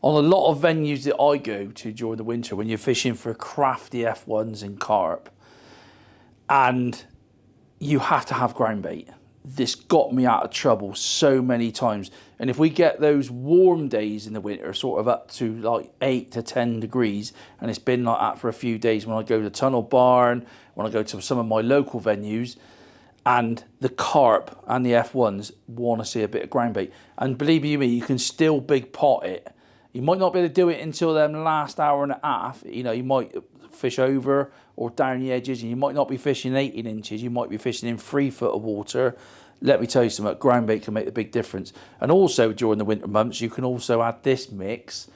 On a lot of venues that I go to during the winter, when you're fishing for crafty F1s and carp, and you have to have ground bait. This got me out of trouble so many times. And if we get those warm days in the winter, sort of up to like 8 to 10 degrees, and it's been like that for a few days when I go to Tunnel Barn, when I go to some of my local venues, and the carp and the F1s want to see a bit of ground bait. And believe you me, you can still big pot it. You might not be able to do it until them last hour and a half. You know, you might fish over or down the edges, and you might not be fishing 18 inches. You might be fishing in 3 foot of water. Let me tell you something, ground bait can make a big difference. And also during the winter months, you can also add this mix.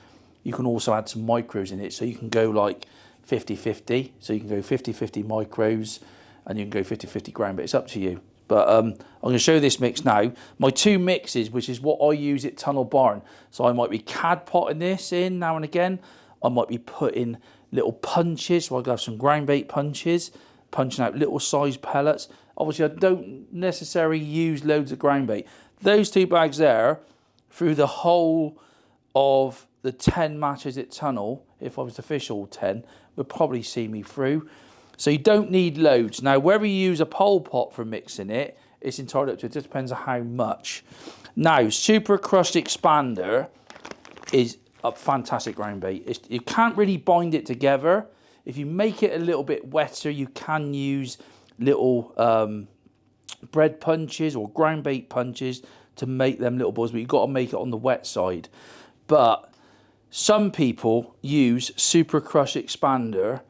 You can also add some micros in it. So you can go like 50-50. So you can go 50-50 micros, and you can go 50-50 ground bait. It's up to you. But I'm going to show you this mix now. My 2 mixes, which is what I use at Tunnel Barn. So I might be cad potting this in now and again. I might be putting little punches. So I'll have some ground bait punches, punching out little size pellets. Obviously, I don't necessarily use loads of ground bait. Those 2 bags there, through the whole of the 10 matches at Tunnel, if I was to fish all 10, would probably see me through. So you don't need loads. Now, whether you use a pole pot for mixing it, it's entirely up to you. It just depends on how much. Now, Super Crushed Expander is a fantastic ground bait. You can't really bind it together. If you make it a little bit wetter, you can use little bread punches or ground bait punches to make them little balls, but you've got to make it on the wet side. But some people use Super Crush Expander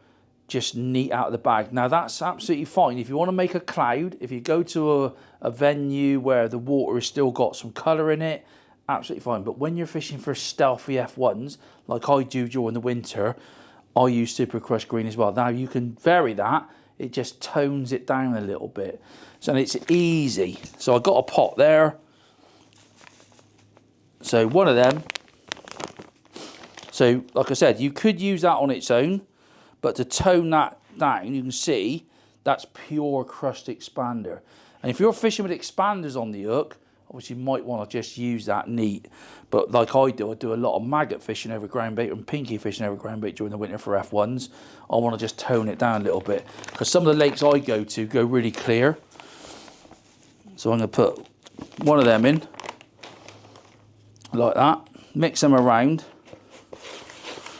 just neat out of the bag. Now that's absolutely fine. If you want to make a cloud, if you go to a venue where the water has still got some colour in it, absolutely fine. But when you're fishing for stealthy F1s, like I do during the winter, I use Super Crush Green as well. Now you can vary that. It just tones it down a little bit. So it's easy. So I got a pot there. So one of them. So like I said, you could use that on its own, but to tone that down, you can see that's pure crushed expander. And if you're fishing with expanders on the hook, obviously you might want to just use that neat. But like I do a lot of maggot fishing over ground bait and pinky fishing over ground bait during the winter for F1s. I want to just tone it down a little bit, because some of the lakes I go to go really clear. So I'm going to put one of them in, like that, mix them around.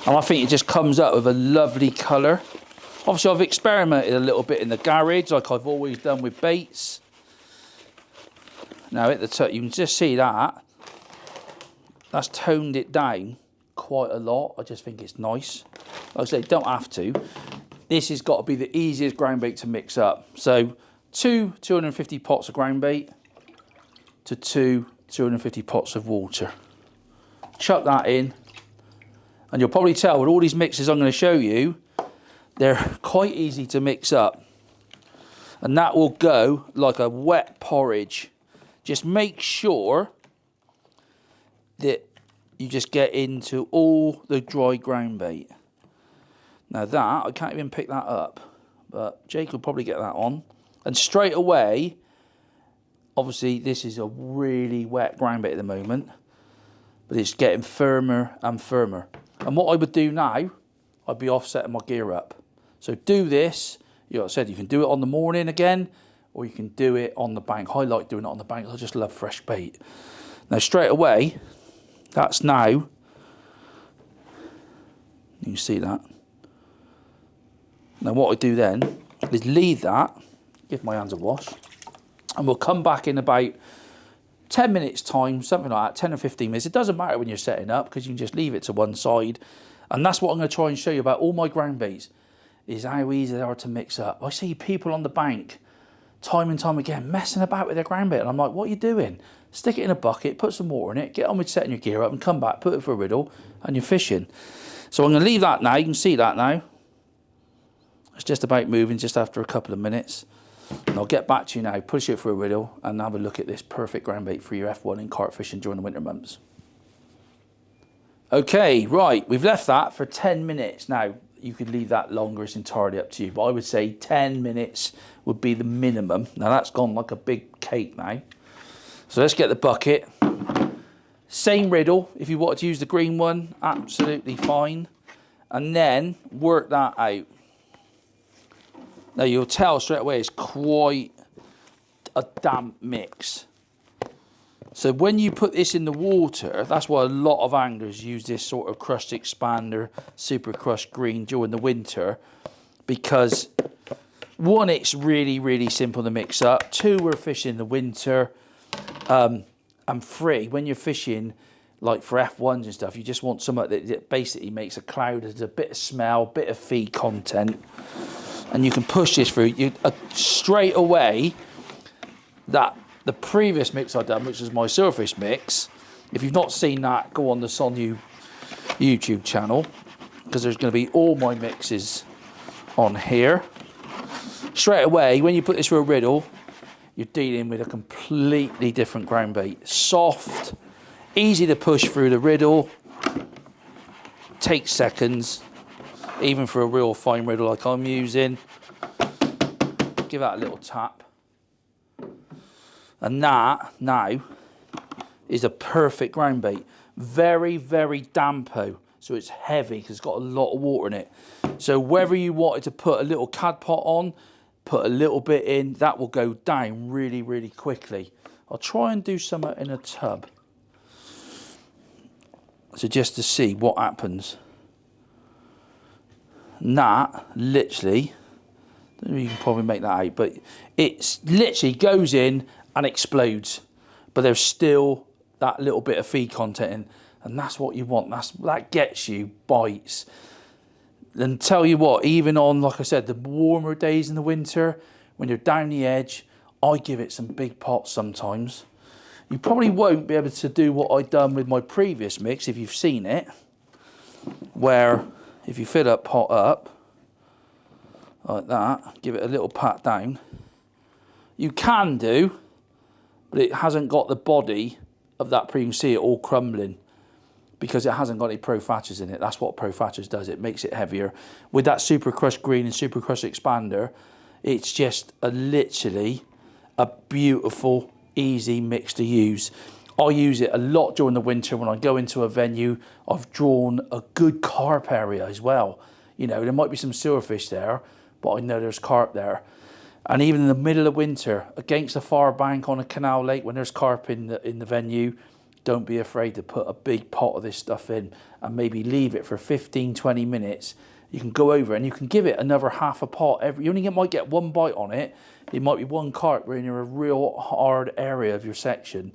And I think it just comes up with a lovely colour. Obviously I've experimented a little bit in the garage, like I've always done with baits. Now at the top, you can just see that. That's toned it down quite a lot. I just think it's nice. Like I say, don't have to. This has got to be the easiest ground bait to mix up. So 250 pots of ground bait to 250 pots of water. Chuck that in. And you'll probably tell with all these mixes I'm going to show you, they're quite easy to mix up. And that will go like a wet porridge. Just make sure that you just get into all the dry ground bait. Now that, I can't even pick that up, but Jake will probably get that on. And straight away, obviously this is a really wet ground bait at the moment, but it's getting firmer and firmer. And what I would do now, I'd be offsetting my gear up. So do this, you know, like I said, you can do it on the morning again, or you can do it on the bank. I like doing it on the bank. I just love fresh bait. Now straight away, that's now, you can see that. Now what I do then is leave that, give my hands a wash, and we'll come back in about 10 minutes time, something like that, 10 or 15 minutes. It doesn't matter when you're setting up, because you can just leave it to one side. And that's what I'm going to try and show you about all my ground baits, is how easy they are to mix up. I see people on the bank time and time again messing about with their ground bait, and I'm like, what are you doing? Stick it in a bucket, put some water in it, get on with setting your gear up, and come back, put it for a riddle, and you're fishing. So I'm going to leave that now. You can see that now. It's just about moving just after a couple of minutes. And I'll get back to you now, push it for a riddle, and have a look at this perfect ground bait for your F1 and carp fishing during the winter months. Okay, right, we've left that for 10 minutes. Now, you could leave that longer, it's entirely up to you, but I would say 10 minutes would be the minimum. Now that's gone like a big cake now. So let's get the bucket, Same riddle, if you wanted to use the green one, absolutely fine. And then work that out. Now you'll tell straight away it's quite a damp mix. So when you put this in the water, that's why a lot of anglers use this sort of crushed expander, super crushed green during the winter, because one, it's really, really simple to mix up. Two, we're fishing in the winter. And three, when you're fishing like for F1s and stuff, you just want something that basically makes a cloud. There's a bit of smell, bit of feed content, and you can push this through. Straight away, that the previous mix I've done, which is my silverfish mix, if you've not seen that, go on the Sonu YouTube channel, because there's going to be all my mixes on here. Straight away, when you put this through a riddle, you're dealing with a completely different ground bait. Soft, easy to push through the riddle, takes seconds, even for a real fine riddle like I'm using. Give that a little tap. And that now is a perfect ground bait. Very, very dampo. So it's heavy because it's got a lot of water in it. So whether you wanted to put a little cad pot on, put a little bit in, that will go down really, really quickly. I'll try and do some in a tub. So just to see what happens. And that literally, I don't know if you can probably make that out, but it literally goes in and explodes, but there's still that little bit of feed content in, and that's what you want. That gets you bites. And tell you what, even on, like I said, the warmer days in the winter, when you're down the edge, I give it some big pots sometimes. You probably won't be able to do what I've done with my previous mix if you've seen it, where if you fill that pot up like that, give it a little pat down, you can do, but it hasn't got the body of that pre. You can see it all crumbling because it hasn't got any Pro Fatchers in it. That's what Pro Fatchers does. It makes it heavier. With that super crushed green and super crushed expander, it's just literally a beautiful, easy mix to use. I use it a lot during the winter when I go into a venue. I've drawn a good carp area as well. You know, there might be some silverfish there, but I know there's carp there. And even in the middle of winter, against a far bank on a canal lake, when there's carp in the venue, don't be afraid to put a big pot of this stuff in and maybe leave it for 15, 20 minutes. You can go over and you can give it another half a pot. You only might get one bite on it. It might be one carp when you're in a real hard area of your section.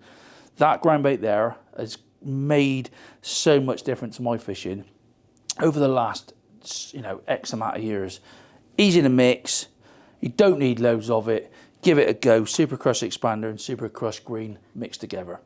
That ground bait there has made so much difference to my fishing over the last, X amount of years. Easy to mix. You don't need loads of it. Give it a go. Super Crush Expander and Super Crush Green mixed together.